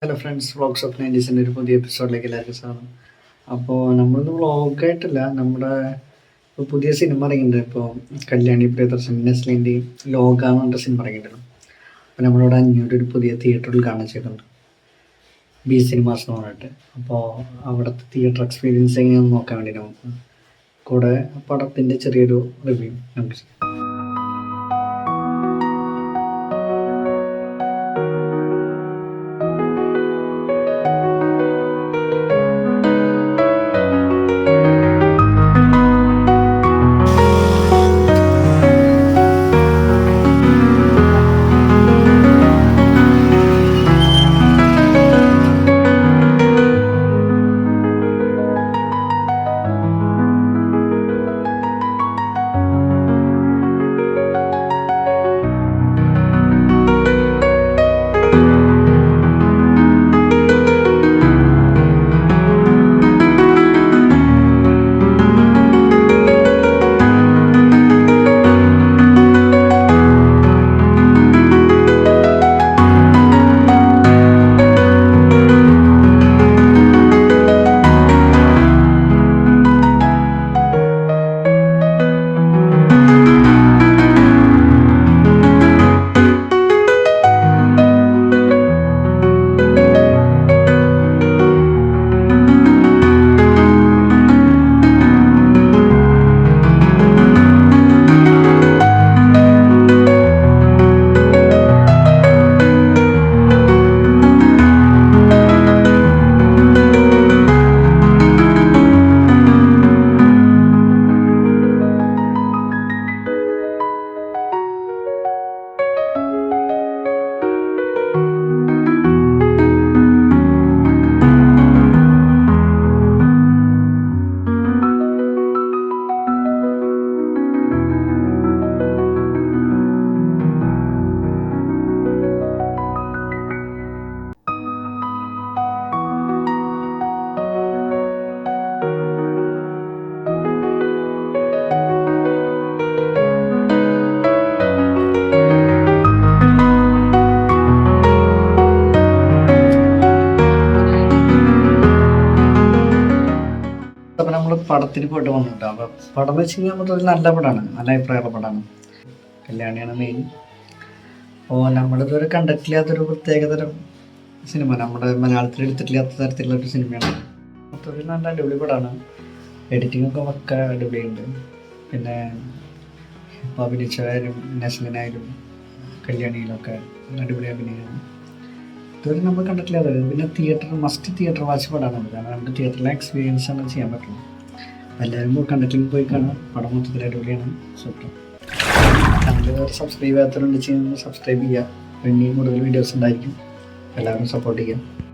Hello friends, vlogs of 90സിൻ്റെ ഒരു പുതിയ എപ്പിസോഡിലേക്ക് എല്ലാവർക്കും സ്വാഗതം. അപ്പോൾ നമ്മളിന്ന് വ്ളോഗായിട്ടില്ല, നമ്മുടെ ഇപ്പോൾ പുതിയ സിനിമ ഇറങ്ങിയിട്ടുണ്ട്. ഇപ്പോൾ കല്യാണി പ്രിയദർശൻ നെസ്ലിൻ്റെയും ലോക എന്ന് പറഞ്ഞ സിനിമ ഇറങ്ങിയിട്ടുണ്ടല്ലോ. അപ്പോൾ നമ്മളിവിടെ അഞ്ഞൂറ് ഒരു പുതിയ തിയേറ്ററിൽ കാണിച്ചിട്ടുണ്ട്, ബി സിനിമാസ് എന്ന് പറഞ്ഞിട്ട്. അപ്പോൾ അവിടുത്തെ തിയേറ്റർ എക്സ്പീരിയൻസ് എങ്ങനെയാണെന്ന് നോക്കാൻ വേണ്ടി നമുക്ക് കൂടെ പടത്തിൻ്റെ ചെറിയൊരു റിവ്യൂ നമുക്ക് ചെയ്യാം. അപ്പോൾ നമ്മൾ പടത്തിന് പോയിട്ട് വന്നിട്ടുണ്ട്. അപ്പോൾ പടം എന്ന് വെച്ച് കഴിഞ്ഞാൽ ഒരു നല്ല പടമാണ്, നല്ല അഭിപ്രായമുള്ള പടമാണ്. കല്യാണിയാണ് മെയിൻ. അപ്പോൾ നമ്മളിതൊരു കണ്ടിട്ടില്ലാത്തൊരു പ്രത്യേകതരം സിനിമ, നമ്മുടെ മലയാളത്തിൽ എടുത്തിട്ടില്ലാത്ത തരത്തിലുള്ള ഒരു സിനിമയാണ്. മൊത്തത്തിൽ നല്ല അടിപൊളി പടമാണ്. എഡിറ്റിങ്ങൊക്കെ ഒക്കെ അടിപൊളിയുണ്ട്. പിന്നെ ഇപ്പോൾ അഭിനയിച്ചവരും നെസ്ലിനായാലും കല്യാണിയിലൊക്കെ അടിപൊളി അഭിനയമാണ്. ഇതുവരെ നമ്മൾ കണ്ടിട്ടില്ലാതെ. പിന്നെ തിയേറ്റർ വാച്ച് പടമാണ്. കാരണം നമുക്ക് തിയേറ്ററിലെ എക്സ്പീരിയൻസ് ആണ് ചെയ്യാൻ പറ്റുള്ളൂ. എല്ലാവരും കണ്ടിട്ടിൽ പോയി കാണാം. പടം മൊത്തത്തിൽ അടിപൊളിയാണ്, സൂപ്പർ. ചാനൽ സബ്സ്ക്രൈബ് ചെയ്യാത്തവരുണ്ട്, ചെയ്യുന്നത് സബ്സ്ക്രൈബ് ചെയ്യുക. ഇനിയും കൂടുതൽ വീഡിയോസ് ഉണ്ടായിരിക്കും. എല്ലാവരും സപ്പോർട്ട് ചെയ്യുക.